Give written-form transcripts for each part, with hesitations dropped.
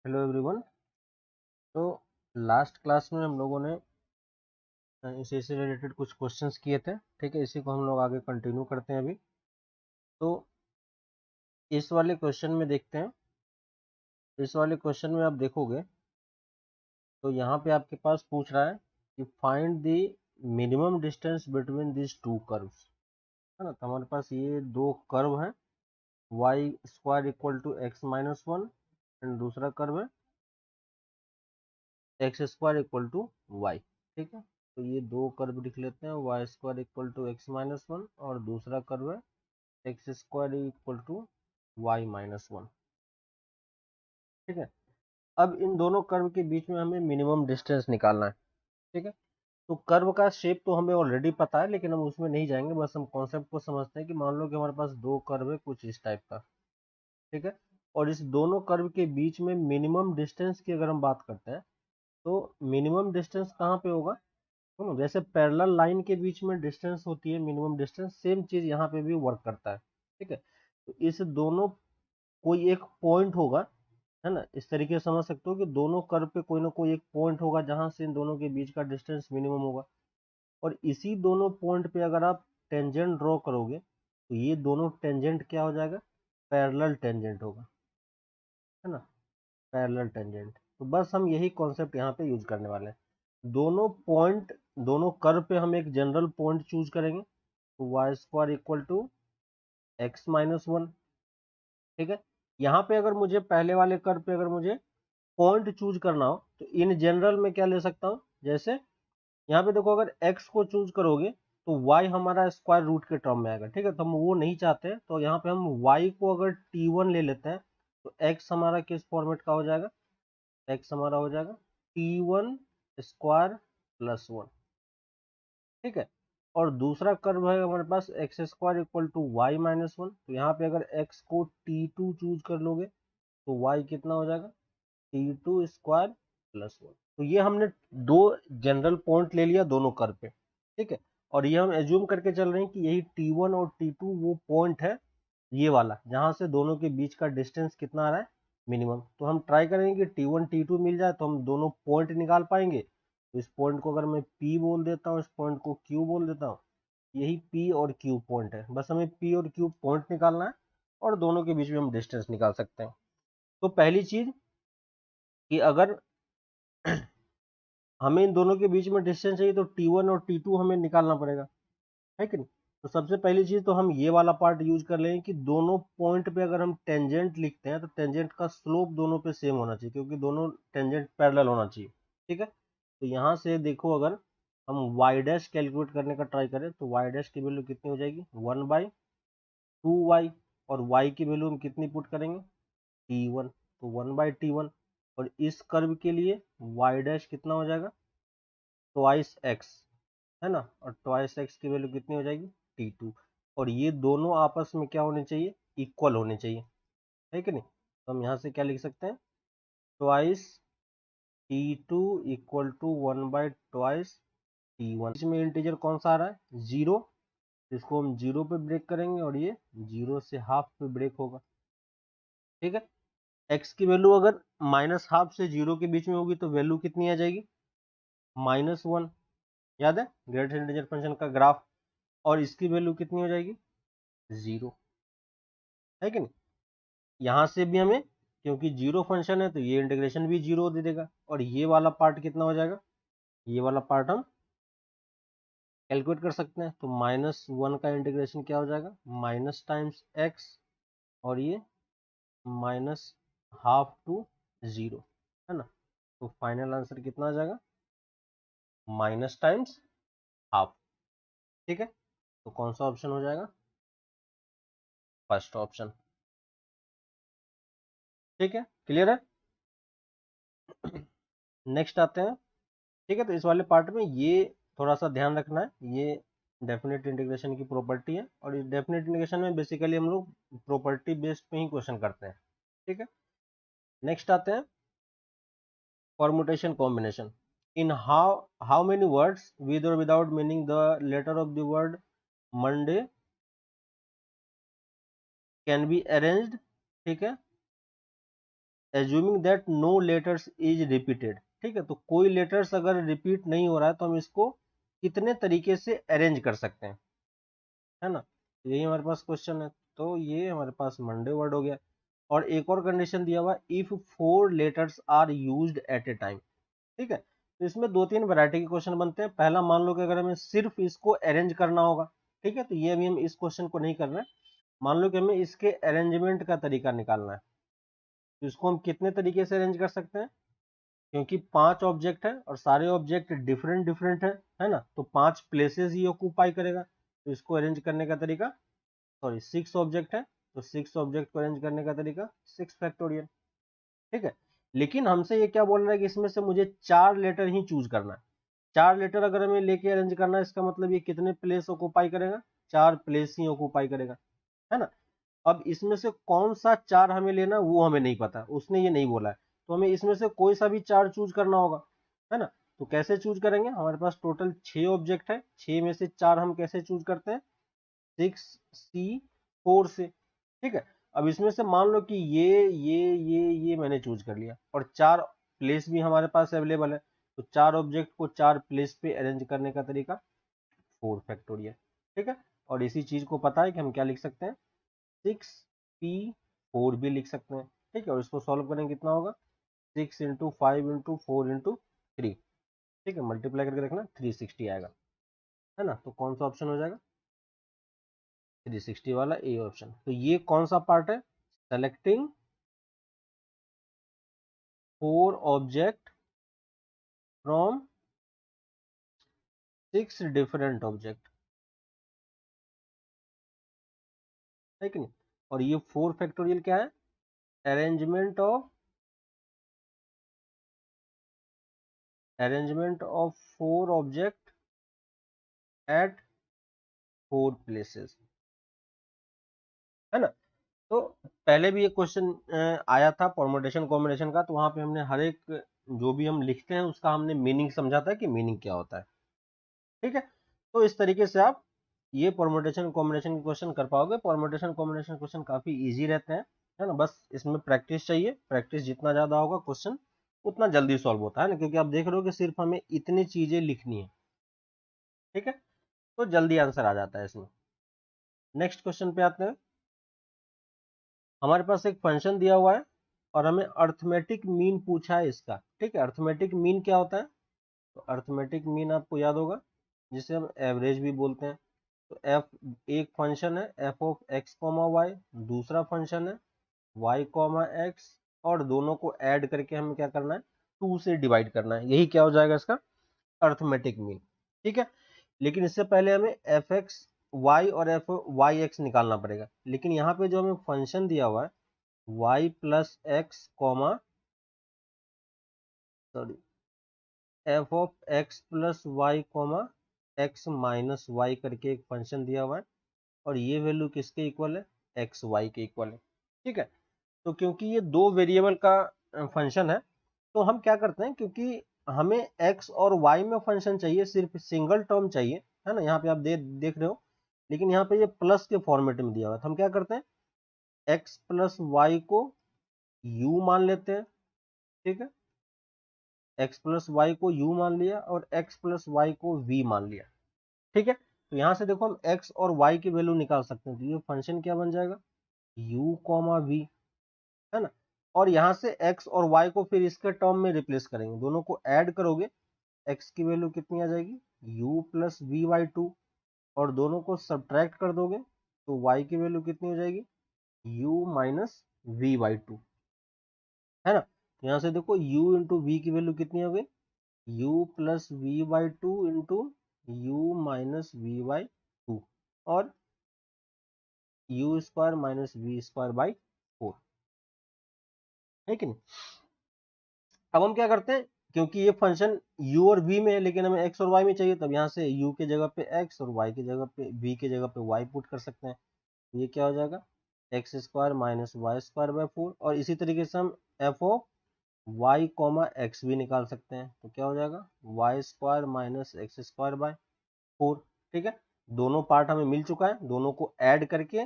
Hello everyone. तो last class में हम लोगों ने इसी से रिलेटेड कुछ क्वेश्चंस किए थे। ठीक है, इसी को हम लोग आगे कंटिन्यू करते हैं अभी। तो इस वाले क्वेश्चन में देखते हैं। इस वाले क्वेश्चन में आप देखोगे तो यहाँ पे आपके पास पूछ रहा है कि find the minimum distance between this two curves. है ना, तो हमारे पास ये दो कर्व है, y square equal to x minus one and दूसरा कर्व है x square equal to y. ठीक है, तो ये दो कर्व लिख लेते हैं, y square equal to x minus one और दूसरा कर्व है x square equal to y minus one. ठीक है, अब इन दोनों कर्व के बीच में हमें मिनिमम डिस्टेंस निकालना है। ठीक है, तो कर्व का शेप तो हमें ऑलरेडी पता है, लेकिन हम उसमें नहीं जाएंगे, बस हम कॉन्सेप्ट को समझते हैं कि मान लो कि हमारे पास दो कर्व है कुछ इस टाइप का। ठीक है, और इस दोनों कर्व के बीच में मिनिमम डिस्टेंस की अगर हम बात करते हैं तो मिनिमम डिस्टेंस कहाँ पे होगा। जैसे पैरेलल लाइन के बीच में डिस्टेंस होती है मिनिमम डिस्टेंस, सेम चीज यहाँ पे भी वर्क करता है। ठीक है, तो इस दोनों कोई एक पॉइंट होगा, है ना, इस तरीके से समझ सकते हो कि दोनों कर्व पे कोई ना कोई एक पॉइंट होगा जहां से इन दोनों के बीच का डिस्टेंस मिनिमम होगा। और इसी दोनों पॉइंट पे अगर आप टेंजेंट ड्रॉ करोगे तो ये दोनों टेंजेंट क्या हो जाएगा, पैरेलल टेंजेंट होगा। है ना, पैरेलल टेंजेंट। तो बस हम यही कॉन्सेप्ट यहाँ पे यूज करने वाले हैं। दोनों पॉइंट, दोनों कर्व पे हम एक जनरल पॉइंट चूज करेंगे, तो y square equal to x minus one. ठीक है, यहाँ पे अगर मुझे पहले वाले कर्व पे अगर मुझे पॉइंट चूज करना हो तो इन जनरल में क्या ले सकता हूँ, जैसे यहाँ पे देखो अगर x को चूज करोगे तो y हमारा स्क्वायर रूट के टर्म में आएगा। ठीक है, तो हम वो नहीं चाहते, तो यहाँ पे हम y को अगर t1 ले लेते हैं तो x हमारा किस फॉर्मेट का हो जाएगा, x हमारा हो जाएगा t1 स्क्वायर प्लस वन। ठीक है, और दूसरा कर्व है हमारे पास x square equal to y minus one, तो यहाँ पे अगर x को t2 चूज कर लोगे तो y कितना हो जाएगा, t2 स्क्वायर प्लस वन। तो ये हमने दो जनरल पॉइंट ले लिया दोनों कर्व पे। ठीक है, और ये हम एज्यूम करके चल रहे हैं कि यही t1 और t2 वो पॉइंट है, ये वाला जहां से दोनों के बीच का डिस्टेंस कितना आ रहा है, मिनिमम। तो हम ट्राई करेंगे कि t1 t2 मिल जाए तो हम दोनों पॉइंट निकाल पाएंगे। तो इस पॉइंट को अगर मैं p बोल देता हूँ, इस पॉइंट को q बोल देता हूँ, यही p और q पॉइंट है। बस हमें p और q पॉइंट निकालना है और दोनों के बीच में हम डिस्टेंस निकाल सकते हैं। तो पहली चीज कि अगर हमें इन दोनों के बीच में डिस्टेंस चाहिए तो t1 और t2 हमें निकालना पड़ेगा, है कि नहीं। तो सबसे पहली चीज तो हम ये वाला पार्ट यूज कर लेंगे कि दोनों पॉइंट पे अगर हम टेंजेंट लिखते हैं तो टेंजेंट का स्लोप दोनों पे सेम होना चाहिए, क्योंकि दोनों टेंजेंट पैरेलल होना चाहिए। ठीक है, तो यहाँ से देखो अगर हम y डैश कैलकुलेट करने का ट्राई करें तो y डैश की वैल्यू कितनी हो जाएगी, 1/2y, और y की वैल्यू हम कितनी पुट करेंगे, t1, तो 1/t1। और इस कर्व के लिए y डैश कितना हो जाएगा, ट्वाइस एक्स, है ना, और ट्वाइस एक्स की वैल्यू कितनी हो जाएगी, t2। और ये दोनों आपस में क्या होने चाहिए, इक्वल होने चाहिए, है कि नहीं। तो हम यहाँ से क्या लिख सकते हैं, twice t2 equal to 1/ट्वाइस t1। इसमें इंटीजर कौन सा आ रहा है, जीरो, इसको हम जीरो पे ब्रेक करेंगे और ये जीरो से हाफ पे ब्रेक होगा। ठीक है, एक्स की वैल्यू अगर माइनस हाफ से जीरो के बीच में होगी तो वैल्यू कितनी आ जाएगी, -1। याद है ग्रेटेस्ट इंटीजर फंक्शन का ग्राफ, और इसकी वैल्यू कितनी हो जाएगी, जीरो, है कि नहीं। यहां से भी हमें, क्योंकि जीरो फंक्शन है तो ये इंटीग्रेशन भी जीरो दे देगा, और ये वाला पार्ट कितना हो जाएगा, ये वाला पार्ट हम कैलकुलेट कर सकते हैं। तो -1 का इंटीग्रेशन क्या हो जाएगा, माइनस टाइम्स एक्स, और ये माइनस हाफ टू जीरो, है ना। तो फाइनल आंसर कितना आ जाएगा, माइनस टाइम्स हाफ। ठीक है, तो कौन सा ऑप्शन हो जाएगा, फर्स्ट ऑप्शन। ठीक है, क्लियर है। नेक्स्ट आते हैं। ठीक है, तो इस वाले पार्ट में ये थोड़ा सा ध्यान रखना है, ये डेफिनेट इंटीग्रेशन की प्रॉपर्टी है, और इस डेफिनेट इंटीग्रेशन में बेसिकली हम लोग प्रॉपर्टी बेस्ड पे ही क्वेश्चन करते हैं। ठीक है, नेक्स्ट आते हैं permutation combination. In how many words with और without meaning the letter of the word Monday can be arranged. ठीक है, assuming that no letters is repeated, ठीक है, तो कोई लेटर्स अगर रिपीट नहीं हो रहा है तो हम इसको कितने तरीके से अरेंज कर सकते हैं, है ना, यही हमारे पास क्वेश्चन है। तो ये हमारे पास मंडे वर्ड हो गया। और एक और कंडीशन दिया हुआ, if 4 letters are used at a time, ठीक है, तो इसमें 2-3 वैरायटी के क्वेश्चन बनते हैं। पहला मान लो कि अगर हमें सिर्फ इसको अरेंज करना होगा, ठीक है, तो ये अभी हम इस क्वेश्चन को नहीं कर रहे हैं। मान लो कि हमें इसके अरेंजमेंट का तरीका निकालना है, तो इसको हम कितने तरीके से अरेंज कर सकते हैं, क्योंकि 5 ऑब्जेक्ट है और सारे ऑब्जेक्ट डिफरेंट डिफरेंट है ना, तो 5 प्लेसेस ही ऑक्यूपाई करेगा। तो इसको अरेंज करने का तरीका, सॉरी 6 ऑब्जेक्ट है, तो 6 ऑब्जेक्ट को अरेंज करने का तरीका 6 फैक्टोरियल, ठीक है। लेकिन हमसे ये क्या बोल रहा है कि इसमें से मुझे 4 लेटर ही चूज करना है। 4 लेटर अगर हमें लेके अरेंज करना है, इसका मतलब ये कितने प्लेस ऑक्यूपाई करेगा, 4 प्लेस ही ऑक्यूपाई करेगा, है ना। अब इसमें से कौन सा 4 हमें लेना वो हमें नहीं पता, उसने ये नहीं बोला है, तो हमें इसमें से कोई सा भी 4 चूज करना होगा, है ना। तो कैसे चूज करेंगे, हमारे पास टोटल 6 ऑब्जेक्ट है, 6 में से 4 हम कैसे चूज करते हैं, 6C4 से, ठीक है। अब इसमें से मान लो कि ये मैंने चूज कर लिया और 4 प्लेस भी हमारे पास अवेलेबल है, तो 4 ऑब्जेक्ट को 4 प्लेस पे अरेंज करने का तरीका 4 फैक्टोरियल, ठीक है। और इसी चीज को पता है कि हम क्या लिख सकते हैं, 6P4 भी लिख सकते हैं, ठीक है। और इसको सॉल्व करेंगे कितना होगा, 6 इंटू 5 इंटू 4 इंटू 3, ठीक है, मल्टीप्लाई करके रखना 360 आएगा, है ना। तो कौन सा ऑप्शन हो जाएगा, 360 वाला ए ऑप्शन। तो ये कौन सा पार्ट है, selecting 4 object from 6 different object, है कि नहीं। और ये 4 फैक्टोरियल क्या है, arrangement of 4 object at 4 places, है ना। तो पहले भी एक क्वेश्चन आया था परमुटेशन कॉम्बिनेशन का, तो वहां पे हमने हर एक जो भी हम लिखते हैं उसका हमने मीनिंग समझा था कि मीनिंग क्या होता है, ठीक है। तो इस तरीके से आप ये परमुटेशन कॉम्बिनेशन के क्वेश्चन कर पाओगे। परमुटेशन कॉम्बिनेशन क्वेश्चन काफी इजी रहते हैं, है ना, बस इसमें प्रैक्टिस चाहिए। प्रैक्टिस जितना ज्यादा होगा क्वेश्चन उतना जल्दी सॉल्व होता है ना, क्योंकि आप देख रहे हो कि सिर्फ हमें इतनी चीजें लिखनी है, ठीक है, तो जल्दी आंसर आ जाता है इसमें। नेक्स्ट क्वेश्चन पे आते हैं। हमारे पास एक फंक्शन दिया हुआ है और हमें अर्थमेटिक मीन पूछा है इसका, ठीक है। अर्थमेटिक मीन क्या होता है, तो अर्थमेटिक मीन आपको याद होगा, जिसे हम एवरेज भी बोलते हैं। तो एफ एक फंक्शन है f of x comma y, दूसरा फंक्शन है वाई कॉमा एक्स, और दोनों को ऐड करके हमें क्या करना है, 2 से डिवाइड करना है, यही क्या हो जाएगा इसका अर्थमेटिक मीन, ठीक है। लेकिन इससे पहले हमें एफ एक्स वाई और एफ वाई एक्स निकालना पड़ेगा। लेकिन यहाँ पे जो हमें फंक्शन दिया हुआ है y plus x comma, sorry, f of x plus y comma x minus y करके एक फंक्शन दिया हुआ है, और ये वैल्यू किसके इक्वल है, एक्स वाई के इक्वल है, ठीक है। तो क्योंकि ये 2 वेरिएबल का फंक्शन है, तो हम क्या करते हैं, क्योंकि हमें x और y में फंक्शन चाहिए, सिर्फ सिंगल टर्म चाहिए, है ना, यहाँ पे आप देख रहे हो, लेकिन यहाँ पे ये प्लस के फॉर्मेट में दिया हुआ है, तो हम क्या करते हैं, x प्लस वाई को u मान लेते हैं, ठीक है, x प्लस वाई को u मान लिया और x प्लस वाई को v मान लिया, ठीक है। तो यहाँ से देखो हम x और y की वैल्यू निकाल सकते हैं, तो ये फंक्शन क्या बन जाएगा, u कॉमा v, है ना। और यहाँ से x और y को फिर इसके टर्म में रिप्लेस करेंगे, दोनों को ऐड करोगे, x की वैल्यू कितनी आ जाएगी, u प्लस वी बाई 2, और दोनों को सब्ट्रैक्ट कर दोगे तो y की वैल्यू कितनी हो जाएगी, u माइनस वी बाई 2, है ना। तो यहाँ से देखो u इंटू वी की वैल्यू कितनी हो गई, u plus v by 2 into u minus v by 2, और u square minus v square by 4, है कि नहीं। अब हम क्या करते हैं, क्योंकि ये फंक्शन u और v में है लेकिन हमें x और y में चाहिए, तब यहाँ से u की जगह पे x और y की जगह पे v की जगह पे y पुट कर सकते हैं। ये क्या हो जाएगा, x square minus y square by 4, और इसी तरीके से हम f of y comma x भी निकाल सकते हैं, तो क्या हो जाएगा, y square minus x square by 4, ठीक है। दोनों पार्ट हमें मिल चुका है, दोनों को ऐड करके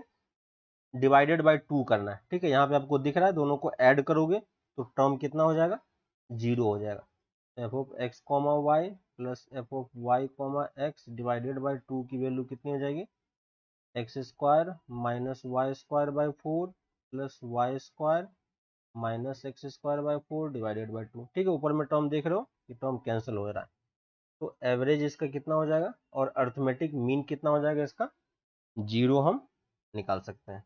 डिवाइडेड बाय 2 करना है, ठीक है। यहाँ पे आपको दिख रहा है, दोनों को ऐड करोगे तो टर्म कितना हो जाएगा, 0 हो जाएगा। F of x comma y plus f of y comma x divided by 2 की वैल्यू कितनी हो जाएगी, x square minus y square by 4 plus y square minus x square by 4 divided by 2। ठीक है, ऊपर में टर्म देख रहे हो कि टर्म कैंसिल हो रहा है, तो एवरेज इसका कितना हो जाएगा और अर्थमेटिक मीन कितना हो जाएगा इसका, 0 हम निकाल सकते हैं।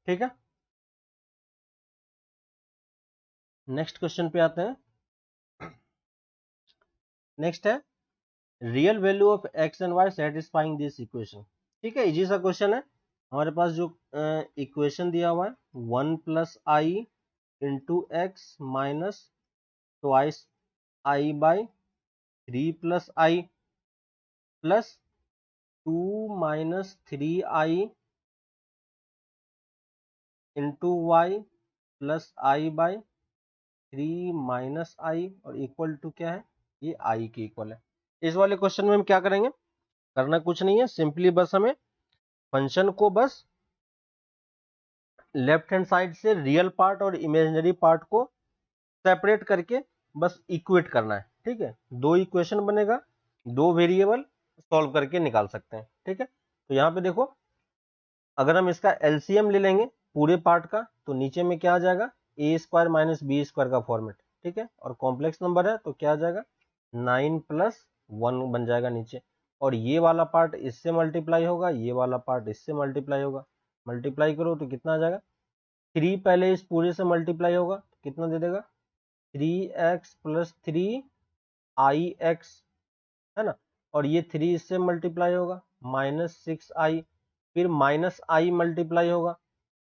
ठीक है, नेक्स्ट क्वेश्चन पे आते हैं। नेक्स्ट है real value of x and y satisfying this equation. ठीक है, इजी सा क्वेश्चन है। हमारे पास जो इक्वेशन दिया हुआ है 1 plus i into x minus twice i by 3 plus i plus 2 minus 3 i into y plus i by 3 minus i और इक्वल टू क्या है, ये आई के इक्वल है। इस वाले क्वेश्चन में हम क्या करेंगे, करना कुछ नहीं है, सिंपली बस हमें फंक्शन को बस लेफ्ट हैंड साइड से रियल पार्ट और इमेजिनरी पार्ट को सेपरेट करके बस इक्वेट करना है। ठीक है, दो इक्वेशन बनेगा, दो वेरिएबल सॉल्व करके निकाल सकते हैं। ठीक है, तो यहाँ पे देखो, अगर हम इसका एलसीएम ले लेंगे पूरे पार्ट का तो नीचे में क्या आ जाएगा, ए स्क्वायर माइनस बी स्क्वायर का फॉर्मेट। ठीक है, और कॉम्प्लेक्स नंबर है तो क्या आ जाएगा, 9 प्लस 1 बन जाएगा नीचे, और ये वाला पार्ट इससे मल्टीप्लाई होगा, ये वाला पार्ट इससे मल्टीप्लाई होगा, मल्टीप्लाई करो तो कितना आ जाएगा, 3 पहले इस पूरे से मल्टीप्लाई होगा तो कितना दे देगा, 3x प्लस 3ix, है ना, और ये 3 इससे मल्टीप्लाई होगा -6i, फिर माइनस आई मल्टीप्लाई होगा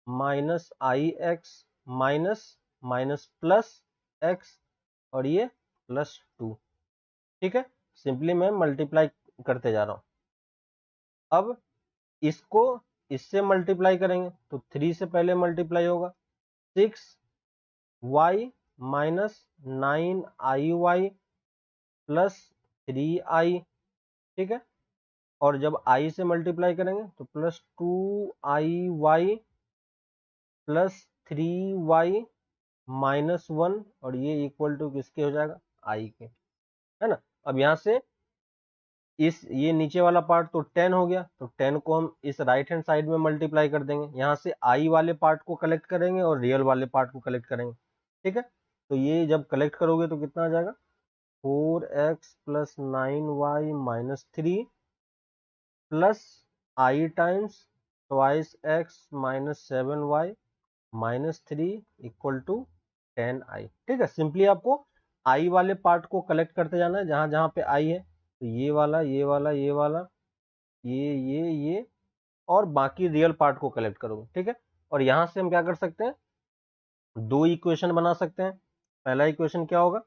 -ix minus minus plus x और ये +2। ठीक है, सिंपली मैं मल्टीप्लाई करते जा रहा हूं। अब इसको इससे मल्टीप्लाई करेंगे तो 3 से पहले मल्टीप्लाई होगा 6y minus 9iy plus 3i। ठीक है, और जब i से मल्टीप्लाई करेंगे तो +2iy प्लस 3y माइनस 1 और ये इक्वल टू किसके हो जाएगा, i के, है ना। अब यहाँ से ये नीचे वाला पार्ट तो 10 हो गया, तो 10 को हम इस राइट हैंड साइड में मल्टीप्लाई कर देंगे, यहाँ से i वाले पार्ट को कलेक्ट करेंगे और रियल वाले पार्ट को कलेक्ट करेंगे। ठीक है, तो ये जब कलेक्ट करोगे तो कितना आ जाएगा, 4x plus 9y minus 3 plus i times twice x minus 7y minus 3 equal to 10i। ठीक है, सिंपली आपको i वाले पार्ट को कलेक्ट करते जाना है जहां जहां पे i है, तो ये वाला ये वाला ये वाला ये और बाकी रियल पार्ट को कलेक्ट करोगे। ठीक है, और यहां से हम क्या कर सकते हैं, दो इक्वेशन बना सकते हैं। पहला इक्वेशन क्या होगा,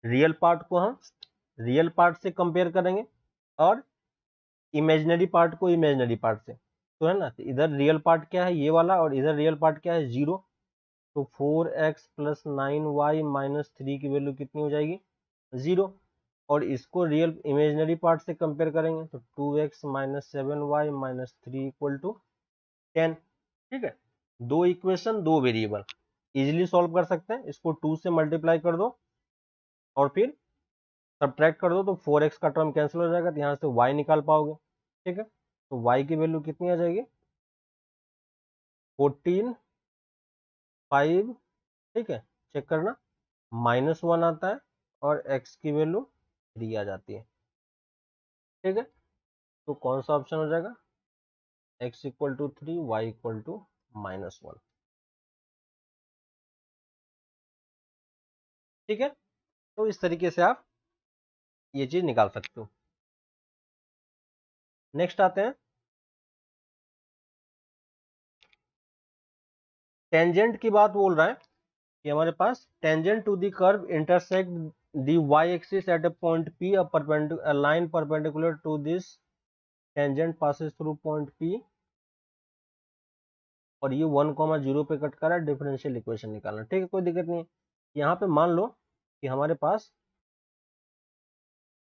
रियल पार्ट को हम रियल पार्ट से कंपेयर करेंगे और इमेजिनरी पार्ट को इमेजिनरी पार्ट से, तो है ना, तो इधर रियल पार्ट क्या है, ये वाला, और इधर रियल पार्ट क्या है, 0। तो 4x प्लस 9y माइनस 3 की वैल्यू कितनी हो जाएगी, 0। और इसको रियल इमेजिनरी पार्ट से कंपेयर करेंगे तो 2x minus 7y minus 3 equal to 10। ठीक है, दो इक्वेशन दो वेरिएबल इजिली सॉल्व कर सकते हैं। इसको 2 से मल्टीप्लाई कर दो और फिर सब्ट्रैक्ट कर दो तो 4x का टर्म कैंसिल हो जाएगा, तो यहाँ से y निकाल पाओगे। ठीक है, तो y की वैल्यू कितनी आ जाएगी, 14 5। ठीक है, चेक करना, -1 आता है और x की वैल्यू 3 आ जाती है। ठीक है, तो कौन सा ऑप्शन हो जाएगा, x equal to 3 y equal to -1। ठीक है, तो इस तरीके से आप ये चीज निकाल सकते हो। नेक्स्ट आते हैं, टेंजेंट की बात बोल रहा है कि हमारे पास tangent to the curve intersect the y axis at a point p, a line perpendicular to this tangent passes through point p, और ये 1,0 पे कट कर रहा है, डिफरेंशियल इक्वेशन निकालना। ठीक है, कोई दिक्कत नहीं है। यहाँ पे मान लो कि हमारे पास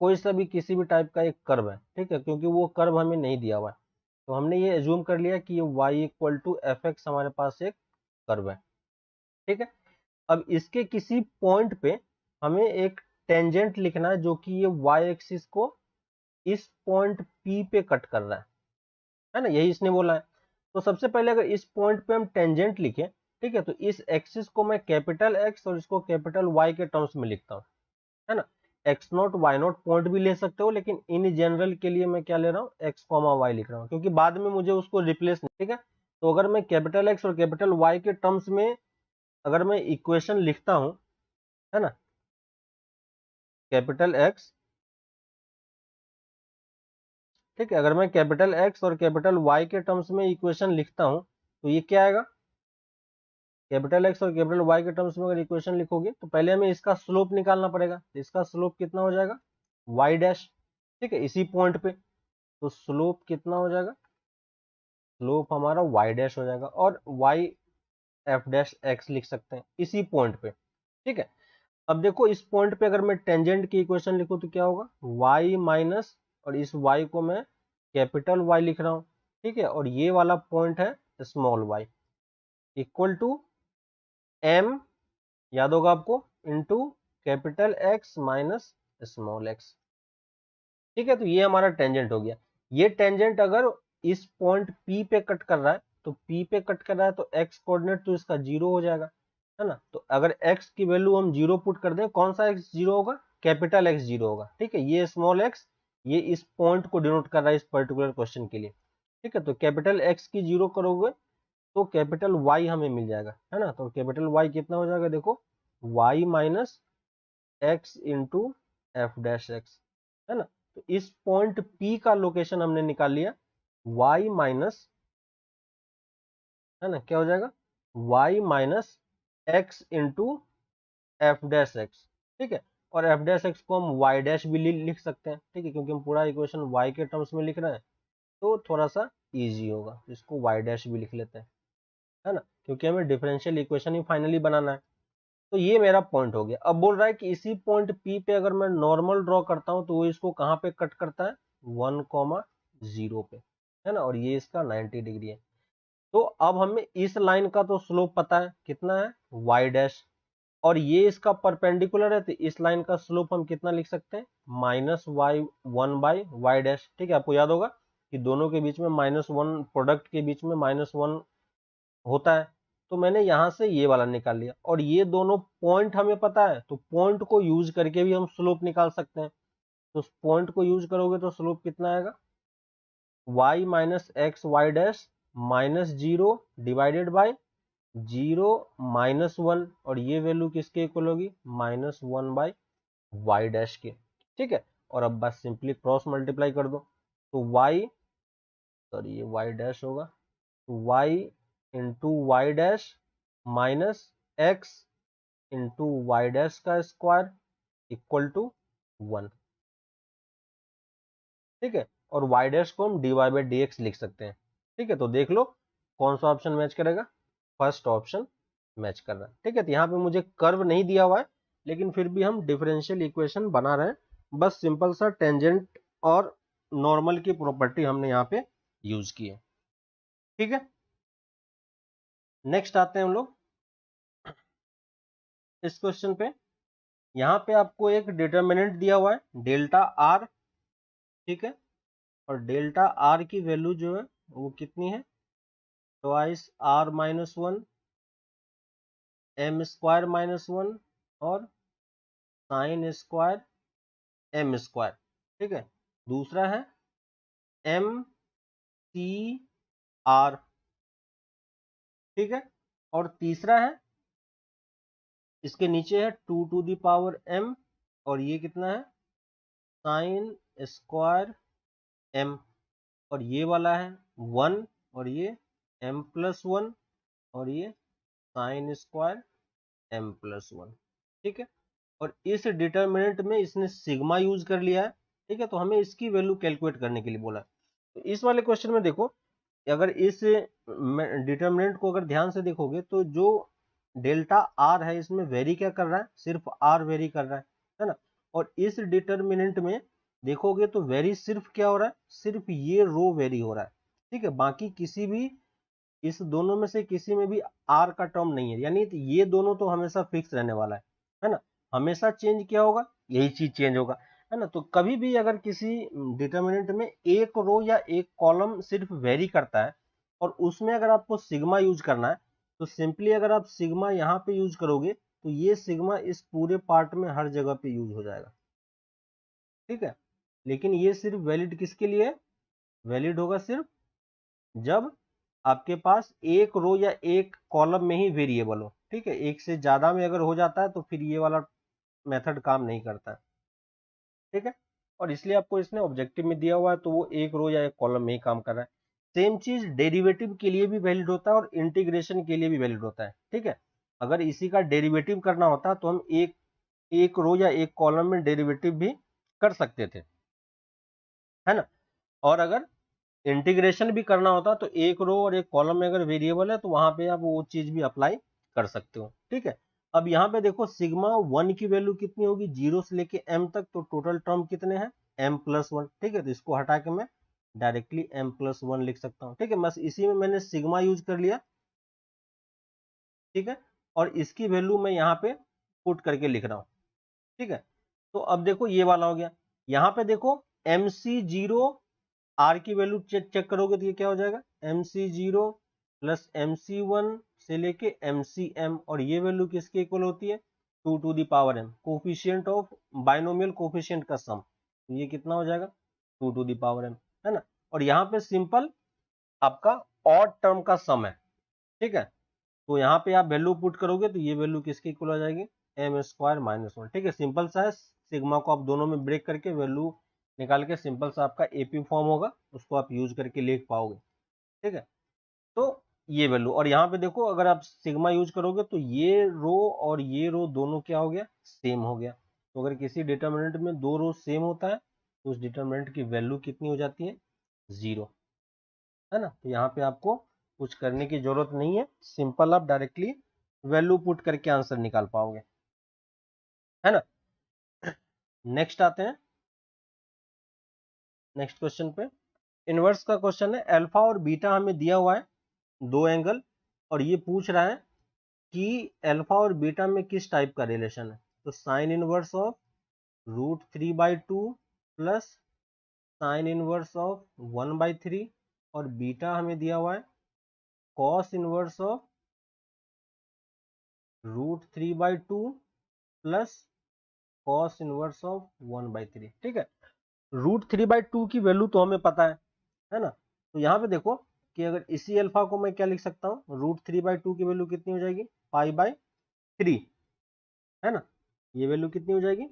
कोई सा भी किसी भी टाइप का एक कर्व है। ठीक है, क्योंकि वो कर्व हमें नहीं दिया हुआ है, तो हमने ये एज्यूम कर लिया कि ये y equal to f x हमारे पास एक कर्व है, ठीक है। अब इसके किसी पॉइंट पे हमें एक टेंजेंट लिखना है जो कि ये वाई एक्सिस को इस पॉइंट P पे कट कर रहा है ना, यही इसने बोला है। तो सबसे पहले अगर इस पॉइंट पे हम टेंजेंट लिखें, ठीक है, तो इस एक्सिस को मैं कैपिटल X और इसको कैपिटल Y के टर्म्स में लिखता हूं, है ना। X naught y naught point भी ले सकते हो, लेकिन इन जनरल के लिए मैं क्या ले रहा हूँ, एक्स कॉमा वाई लिख रहा हूँ, क्योंकि बाद में मुझे उसको रिप्लेस नहीं, ठीक है। तो अगर मैं कैपिटल एक्स और कैपिटल वाई के टर्म्स में अगर मैं इक्वेशन लिखता हूं, है ना, कैपिटल एक्स, ठीक है, अगर मैं कैपिटल एक्स और कैपिटल वाई के टर्म्स में इक्वेशन लिखता हूं तो ये क्या आएगा, कैपिटल एक्स और कैपिटल वाई के टर्म्स में अगर इक्वेशन लिखोगे तो पहले हमें इसका स्लोप निकालना पड़ेगा। इसका स्लोप कितना हो जाएगा, वाई डैश, ठीक है, इसी पॉइंट पे। तो स्लोप कितना हो जाएगा, स्लोप हमारा वाई डैश हो जाएगा, और वाई एफ डैश एक्स लिख सकते हैं इसी पॉइंट पे, ठीक है। अब देखो इस पॉइंट पे अगर मैं टेंजेंट की इक्वेशन लिखूं तो क्या होगा, y माइनस, और इस y को मैं कैपिटल Y लिख रहा हूं, ठीक है, और ये वाला पॉइंट है small y, equal to m, याद होगा आपको, into capital X minus small x, ठीक है। तो ये हमारा टेंजेंट हो गया। ये टेंजेंट अगर इस पॉइंट P पे कट कर रहा है तो P पे कट कर रहा है तो x कोऑर्डिनेट तो इसका 0 हो जाएगा, है ना। तो अगर x की वैल्यू हम 0 पुट कर दें, कौन सा x 0 होगा, कैपिटल X 0 होगा, ठीक है। ये स्मॉल x ये इस पॉइंट को डिनोट कर रहा है इस पर्टिकुलर क्वेश्चन के लिए, ठीक है। तो कैपिटल X की 0 करोगे तो कैपिटल Y हमें मिल जाएगा, है ना। तो कैपिटल Y कितना हो जाएगा, देखो y minus x into F dash x, है ना। तो इस पॉइंट P का लोकेशन हमने निकाल लिया, y माइनस, है ना, क्या हो जाएगा, y minus x into F dash x, ठीक है। और एफ डैश एक्स को हम y डैश भी लिख सकते हैं, ठीक है, क्योंकि हम पूरा इक्वेशन y के टर्म्स में लिख रहे हैं तो थोड़ा सा इजी होगा, इसको y डैश भी लिख लेते हैं, है ना, क्योंकि हमें डिफरेंशियल इक्वेशन ही फाइनली बनाना है। तो ये मेरा पॉइंट हो गया। अब बोल रहा है कि इसी पॉइंट P पे अगर मैं नॉर्मल ड्रॉ करता हूं तो वो इसको कहां पे कट करता है, 1,0 पे, है ना, और ये इसका 90 डिग्री है। तो अब हमें इस लाइन का तो स्लोप पता है कितना है, y डैश, और ये इसका परपेंडिकुलर है तो इस लाइन का स्लोप हम कितना लिख सकते हैं, -1/y डैश, ठीक है। आपको याद होगा कि दोनों के बीच में -1, प्रोडक्ट के बीच में -1 होता है। तो मैंने यहां से ये वाला निकाल लिया, और ये दोनों पॉइंट हमें पता है तो पॉइंट को यूज करके भी हम स्लोप निकाल सकते हैं। तो उस पॉइंट को यूज करोगे तो स्लोप कितना आएगा, y minus x y dash minus 0 divided by 0 -1, और ये वैल्यू किसके इक्वल होगी, -1/y डैश के, ठीक है। और अब बस सिंपली क्रॉस मल्टीप्लाई कर दो, तो y, सॉरी ये y डैश होगा, तो y into y dash minus x into y dash का स्क्वायर इक्वल टू 1, ठीक है। और वाई डैश को हम dy बाई डी एक्स लिख सकते हैं, ठीक है। तो देख लो कौन सा ऑप्शन मैच करेगा, फर्स्ट ऑप्शन मैच कर रहा है, ठीक है। तो यहाँ पे मुझे कर्व नहीं दिया हुआ है, लेकिन फिर भी हम डिफरेंशियल इक्वेशन बना रहे हैं, बस सिंपल सा टेंजेंट और नॉर्मल की प्रॉपर्टी हमने यहाँ पे यूज की है, ठीक है। नेक्स्ट आते हैं हम लोग इस क्वेश्चन पे। यहाँ पे आपको एक डिटर्मिनेंट दिया हुआ है डेल्टा आर, ठीक है, और डेल्टा आर की वैल्यू जो है वो कितनी है, twice r minus 1, m square minus 1, और साइन स्क्वायर एम स्क्वायर, ठीक है। दूसरा है एम सी आर, ठीक है, और तीसरा है इसके नीचे है 2 टू द पावर एम, और ये कितना है, साइन स्क्वायर एम, और ये वाला है 1, और ये m प्लस 1, और ये साइन स्क्वायर m प्लस 1, ठीक है। और इस डिटर्मिनेंट में इसने सिग्मा यूज कर लिया है, ठीक है। तो हमें इसकी वैल्यू कैलकुलेट करने के लिए बोला है। तो इस वाले क्वेश्चन में देखो, अगर इस डिटर्मिनेंट को अगर ध्यान से देखोगे तो जो डेल्टा आर है इसमें वेरी क्या कर रहा है, सिर्फ आर वेरी कर रहा है ना। और इस डिटर्मिनेंट में देखोगे तो वेरी सिर्फ क्या हो रहा है, सिर्फ ये रो वेरी हो रहा है, ठीक है। बाकी किसी भी इस दोनों में से किसी में भी आर का टर्म नहीं है, यानी ये दोनों तो हमेशा फिक्स रहने वाला है ना। हमेशा चेंज क्या होगा, यही चीज चेंज होगा, है ना। तो कभी भी अगर किसी डिटर्मिनेंट में एक रो या एक कॉलम सिर्फ वेरी करता है और उसमें अगर आपको सिग्मा यूज करना है, तो सिंपली अगर आप सिग्मा यहाँ पे यूज करोगे तो ये सिग्मा इस पूरे पार्ट में हर जगह पे यूज हो जाएगा, ठीक है। लेकिन ये सिर्फ वैलिड किसके लिए है, वैलिड होगा सिर्फ जब आपके पास एक रो या एक कॉलम में ही वेरिएबल हो, ठीक है। एक से ज्यादा में अगर हो जाता है तो फिर ये वाला मेथड काम नहीं करता है, ठीक है। और इसलिए आपको इसने ऑब्जेक्टिव में दिया हुआ है तो वो एक रो या एक कॉलम में ही काम कर रहा है। सेम चीज डेरिवेटिव के लिए भी वैलिड होता है और इंटीग्रेशन के लिए भी वैलिड होता है, ठीक है। अगर इसी का डेरिवेटिव करना होता तो हम एक रो या एक कॉलम में डेरिवेटिव भी कर सकते थे, है ना। और अगर इंटीग्रेशन भी करना होता तो एक रो और एक कॉलम में अगर वेरिएबल है तो वहां पे आप वो चीज भी अप्लाई कर सकते हो, ठीक है। अब यहाँ पे देखो सिग्मा 1 की वैल्यू कितनी होगी, 0 से लेके m तक, तो टोटल टर्म कितने हैं, m+1, ठीक है। तो इसको हटा के मैं डायरेक्टली m+1 लिख सकता हूँ, ठीक है। बस इसी में मैंने सिग्मा यूज कर लिया, ठीक है। और इसकी वैल्यू मैं यहाँ पे पुट करके लिख रहा हूँ, ठीक है। तो अब देखो ये वाला हो गया। यहाँ पे देखो mc0 आर की वैल्यू चेक करोगे तो ये क्या हो जाएगा, mc0 प्लस mc1 से लेके mcm, और ये वैल्यू किसके इक्वल होती है, 2 to the power m, coefficient of binomial coefficient का सम, तो ये कितना हो जाएगा 2 टू द पावर m, है ना। और यहाँ पे सिंपल आपका ऑड टर्म का सम है, ठीक है। तो यहाँ पे आप वैल्यू पुट करोगे तो ये वैल्यू किसके इक्वल हो जाएगी, m² - 1, ठीक है। सिंपल सा है, सिग्मा को आप दोनों में ब्रेक करके वैल्यू निकाल के सिंपल सा आपका एपी फॉर्म होगा, उसको आप यूज करके लिख पाओगे, ठीक है। तो ये वैल्यू, और यहाँ पे देखो अगर आप सिग्मा यूज करोगे तो ये रो और ये रो दोनों क्या हो गया, सेम हो गया। तो अगर किसी डिटर्मिनेंट में दो रो सेम होता है तो उस डिटर्मिनेंट की वैल्यू कितनी हो जाती है, 0, है ना। तो यहाँ पे आपको कुछ करने की जरूरत नहीं है, सिंपल आप डायरेक्टली वैल्यू पुट करके आंसर निकाल पाओगे, है ना। नेक्स्ट आते हैं नेक्स्ट क्वेश्चन पे। इनवर्स का क्वेश्चन है, अल्फा और बीटा हमें दिया हुआ है दो एंगल, और ये पूछ रहा है कि अल्फा और बीटा में किस टाइप का रिलेशन है। तो sign inverse of √3/2 plus sine inverse of 1/3, और बीटा हमें दिया हुआ है cos inverse of √3/2 plus cos inverse of 1/3, ठीक है। √3/2 की वैल्यू तो हमें पता है ना। तो यहाँ पे देखो कि अगर इसी अल्फा को मैं क्या लिख सकता हूँ, √3/2 की वैल्यू कितनी हो जाएगी, π/3, है ना। ये वैल्यू कितनी हो जाएगी,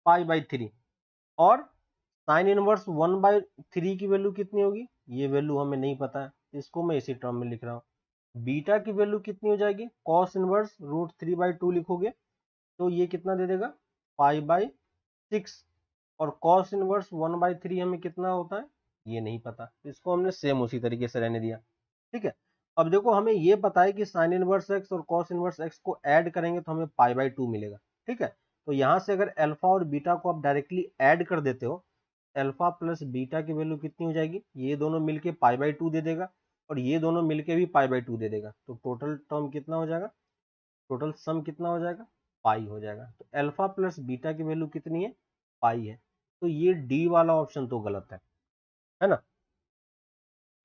π/3, और साइन इनवर्स 1/3 की वैल्यू कितनी होगी, ये वैल्यू हमें नहीं पता है, इसको मैं इसी टर्म में लिख रहा हूँ। बीटा की वैल्यू कितनी हो जाएगी, कॉस इनवर्स √3/2 लिखोगे तो ये कितना दे देगा, π/6, और कॉस इनवर्स 1/3 हमें कितना होता है ये नहीं पता, इसको हमने सेम उसी तरीके से रहने दिया, ठीक है। अब देखो हमें ये पता है कि साइन इनवर्स एक्स और कॉस इनवर्स एक्स को ऐड करेंगे तो हमें π/2 मिलेगा, ठीक है। तो यहां से अगर अल्फा और बीटा को आप डायरेक्टली ऐड कर देते हो, अल्फा प्लस बीटा की वैल्यू कितनी हो जाएगी, ये दोनों मिलके π/2 दे देगा, और ये दोनों मिलके भी π/2 दे देगा, तो टोटल टर्म कितना हो जाएगा, टोटल सम कितना हो जाएगा, पाई हो जाएगा। तो अल्फा प्लस बीटा की वैल्यू कितनी है, पाई है। तो ये डी वाला ऑप्शन तो गलत है ना।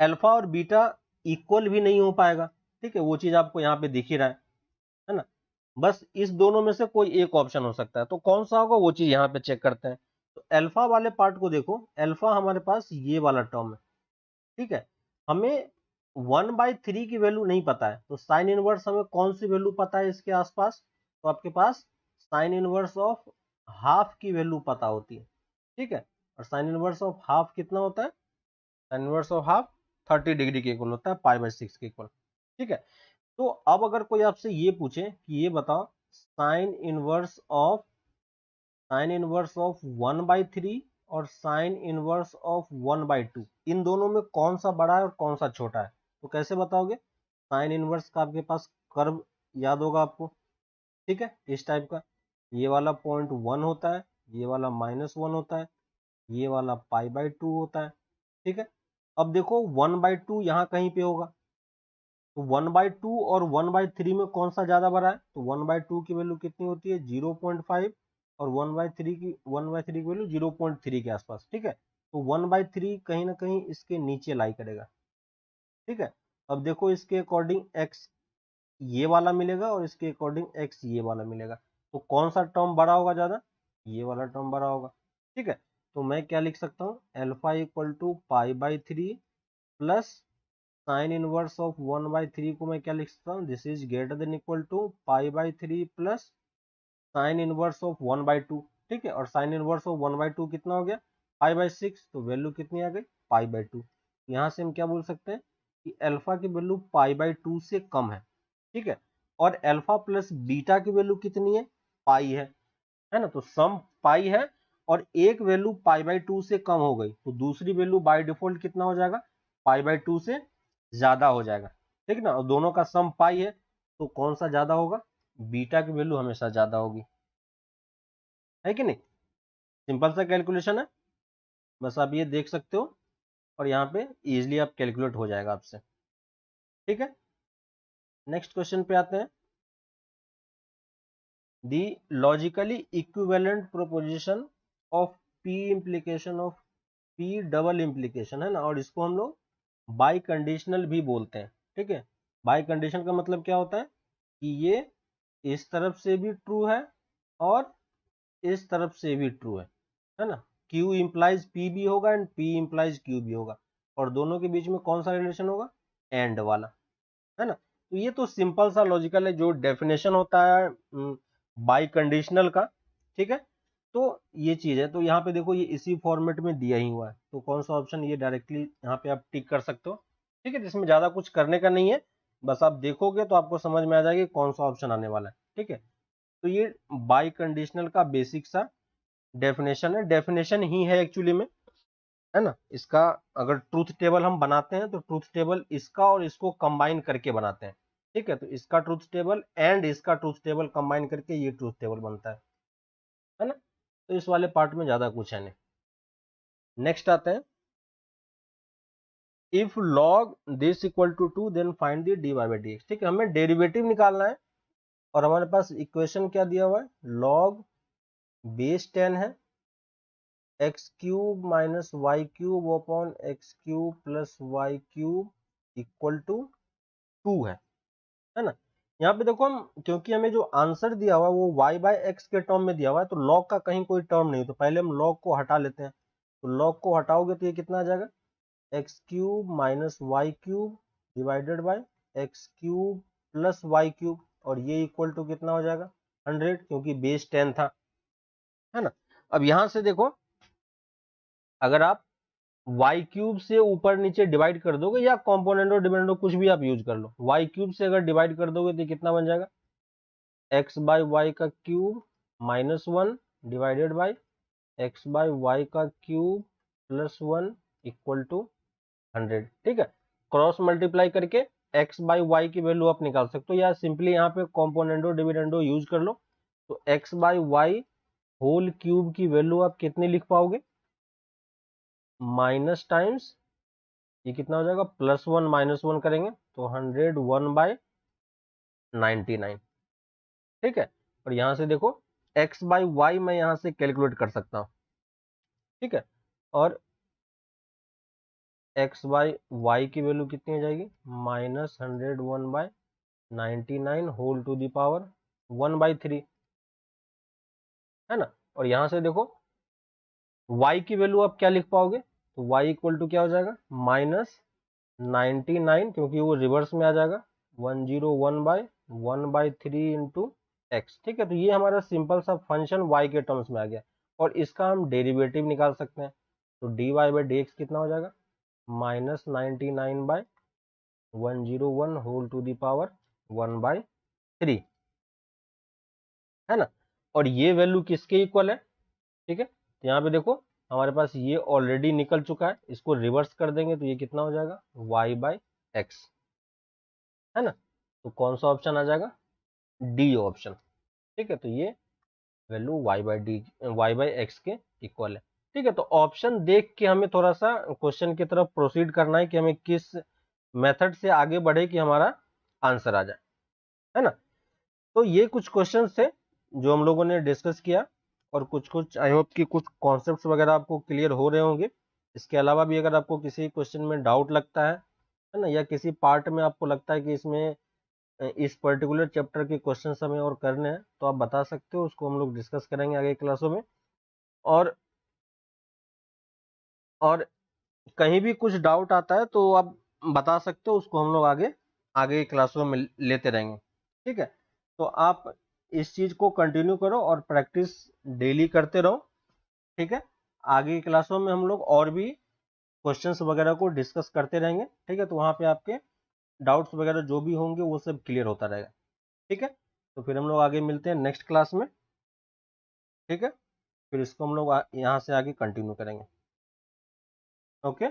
अल्फा और बीटा इक्वल भी नहीं हो पाएगा, ठीक है, वो चीज आपको यहाँ पे दिख ही रहा है ना। बस इस दोनों में से कोई एक ऑप्शन हो सकता है, तो कौन सा होगा वो चीज यहाँ पे चेक करते हैं। तो अल्फा वाले पार्ट को देखो, अल्फा हमारे पास ये वाला टर्म है, ठीक है। हमें 1/3 की वैल्यू नहीं पता है, तो साइन इनवर्स हमें कौन सी वैल्यू पता है इसके आसपास, तो आपके पास साइन इनवर्स ऑफ हाफ की वैल्यू पता होती है, ठीक है। और साइन इनवर्स ऑफ हाफ कितना होता है, sign inverse of half 30 degree के इक्वल होता है, π/6 के इक्वल, ठीक है। तो अब अगर कोई आपसे ये पूछे कि ये बताओ साइन इनवर्स ऑफ 1/3 और साइन इनवर्स ऑफ 1/2, इन दोनों में कौन सा बड़ा है और कौन सा छोटा है, तो कैसे बताओगे। साइन इनवर्स का आपके पास कर्व याद होगा आपको, ठीक है, इस टाइप का, ये वाला पॉइंट 1 होता है, ये वाला -1 होता है, ये वाला π/2 होता है, ठीक है। अब देखो 1/2 यहाँ कहीं पे होगा, तो 1/2 और 1/3 में कौन सा ज्यादा बड़ा है? तो 1/2 की वैल्यू कितनी होती है? 0.5 और 1/3 की वैल्यू 0.3 के आसपास। ठीक है, तो 1/3 कहीं ना कहीं इसके नीचे लाई करेगा। ठीक है, अब देखो इसके अकॉर्डिंग x ये वाला मिलेगा और इसके अकॉर्डिंग x ये वाला मिलेगा, तो कौन सा टर्म बड़ा होगा ज्यादा? ये वाला टर्म बड़ा होगा। ठीक है, तो मैं क्या लिख सकता हूँ? Alpha equal to π/3 plus sine inverse of 1/3 को मैं क्या लिख सकता हूँ? This is greater than equal to π/3 plus sine inverse of 1/2। ठीक है, और साइन इनवर्स ऑफ 1/2 कितना हो गया? π/6, तो वैल्यू कितनी आ गई? π/2। यहाँ से हम क्या बोल सकते हैं कि अल्फा की वैल्यू π/2 से कम है। ठीक है, और अल्फा प्लस बीटा की वैल्यू कितनी है? पाई है ना, तो सम पाई है और एक वैल्यू π/2 से कम हो गई, तो दूसरी वैल्यू बाय डिफॉल्ट कितना हो जाएगा? π/2 से ज्यादा हो जाएगा। ठीक ना, और दोनों का सम पाई है, तो कौन सा ज्यादा होगा? बीटा की वैल्यू हमेशा ज्यादा होगी, है कि नहीं? सिंपल सा कैलकुलेशन है, बस आप ये देख सकते हो और यहाँ पे इजिली आप कैलकुलेट हो जाएगा आपसे। ठीक है, नेक्स्ट क्वेश्चन पे आते हैं। The logically equivalent proposition of p implication of p double implication, है ना, और इसको हम लोग बाई कंडीशनल भी बोलते हैं। ठीक है, बाई कंडीशन का मतलब क्या होता है कि ये इस तरफ से भी ट्रू है और इस तरफ से भी ट्रू है ना। Q इम्प्लाइज P भी होगा एंड P इम्प्लाइज Q भी होगा, और दोनों के बीच में कौन सा रिलेशन होगा? एंड वाला, है ना। तो ये तो सिंपल सा लॉजिकल है, जो डेफिनेशन होता है बाई कंडीशनल का। ठीक है, तो ये चीज है, तो यहाँ पे देखो ये इसी फॉर्मेट में दिया ही हुआ है, तो कौन सा ऑप्शन, ये डायरेक्टली यहाँ पे आप टिक कर सकते हो। ठीक है, जिसमें ज्यादा कुछ करने का नहीं है, बस आप देखोगे तो आपको समझ में आ जाएगा कौन सा ऑप्शन आने वाला है। ठीक है, तो ये बाई कंडीशनल का बेसिक सा डेफिनेशन है, डेफिनेशन ही है एक्चुअली में, है ना। इसका अगर ट्रूथ टेबल हम बनाते हैं तो ट्रूथ टेबल इसका और इसको कंबाइन करके बनाते हैं। ठीक है, तो इसका ट्रूथ टेबल एंड इसका ट्रूथ टेबल कंबाइन करके ये ट्रूथ टेबल बनता है ना। तो इस वाले पार्ट में ज्यादा कुछ है नहीं। नेक्स्ट आते हैं, if log this equal to 2 then find the dy by dx। ठीक है, हमें डेरिवेटिव निकालना है और हमारे पास इक्वेशन क्या दिया हुआ है? log बेस 10 है x cube minus y cube upon x cube plus y cube equal to 2 है ना। यहाँ पे देखो हम, क्योंकि हमें जो आंसर दिया हुआ है वो y बाय एक्स के टर्म में दिया हुआ है, तो log का कहीं कोई टर्म नहीं, तो पहले हम log को हटा लेते हैं। तो log को हटाओगे तो ये कितना आ जाएगा? X cube minus y cube divided by x cube plus y cube, और ये इक्वल टू कितना हो जाएगा? 100, क्योंकि बेस 10 था, है ना। अब यहां से देखो, अगर आप वाई क्यूब से ऊपर नीचे डिवाइड कर दोगे, या कॉम्पोनेंटो डिविडेंडो कुछ भी आप यूज कर लो, वाई क्यूब से अगर डिवाइड कर दोगे तो कितना बन जाएगा? एक्स बाई वाई का cube minus 1 divided by x by y का क्यूब प्लस 1 इक्वल टू 100। ठीक है, क्रॉस मल्टीप्लाई करके एक्स बाई वाई की वैल्यू आप निकाल सकते हो, या सिंपली यहाँ पे कॉम्पोनेंटो डिविडेंडो यूज कर लो। तो x by y whole cube की वैल्यू आप कितनी लिख पाओगे? माइनस टाइम्स ये कितना हो जाएगा? प्लस 1 माइनस 1 करेंगे तो 101/99। ठीक है, और यहां से देखो x बाई वाई मैं यहां से कैलकुलेट कर सकता हूं। ठीक है, और x बाई वाई की वैल्यू कितनी हो जाएगी? -101/99 होल टू द पावर 1/3, है ना। और यहां से देखो y की वैल्यू आप क्या लिख पाओगे? तो y इक्वल टू क्या हो जाएगा? -99, क्योंकि वो रिवर्स में आ जाएगा, 101/1/3 इंटू एक्स। ठीक है, तो ये हमारा सिंपल सा फंक्शन y के टर्म्स में आ गया, और इसका हम डेरिवेटिव निकाल सकते हैं। तो dy बाई डी एक्स कितना हो जाएगा? -99/101 होल टू द पावर 1/3, है ना। और ये वैल्यू किसके इक्वल है? ठीक है, तो यहाँ पे देखो हमारे पास ये ऑलरेडी निकल चुका है, इसको रिवर्स कर देंगे तो ये कितना हो जाएगा? y बाई एक्स, है ना। तो कौन सा ऑप्शन आ जाएगा? D option. ठीक है, तो ये वैल्यू y बाई एक्स के इक्वल है। ठीक है, तो ऑप्शन देख के हमें थोड़ा सा क्वेश्चन की तरफ प्रोसीड करना है कि हमें किस मेथड से आगे बढ़े कि हमारा आंसर आ जाए, है ना। तो ये कुछ क्वेश्चंस थे जो हम लोगों ने डिस्कस किया, और कुछ कुछ आई होप कि कुछ कॉन्सेप्ट्स वगैरह आपको क्लियर हो रहे होंगे। इसके अलावा भी अगर आपको किसी क्वेश्चन में डाउट लगता है ना, या किसी पार्ट में आपको लगता है कि इसमें इस पर्टिकुलर चैप्टर के क्वेश्चन हमें और करने हैं, तो आप बता सकते हो, उसको हम लोग डिस्कस करेंगे आगे क्लासों में। और और कहीं भी कुछ डाउट आता है तो आप बता सकते हो, उसको हम लोग आगे आगे क्लासों में लेते रहेंगे, ठीक है। तो आप इस चीज को कंटिन्यू करो और प्रैक्टिस डेली करते रहो, ठीक है। आगे की क्लासों में हम लोग और भी क्वेश्चंस वगैरह को डिस्कस करते रहेंगे, ठीक है। तो वहां पे आपके डाउट्स वगैरह जो भी होंगे वो सब क्लियर होता रहेगा, ठीक है। तो फिर हम लोग आगे मिलते हैं नेक्स्ट क्लास में, ठीक है। फिर इसको हम लोग यहाँ से आगे कंटिन्यू करेंगे। ओके।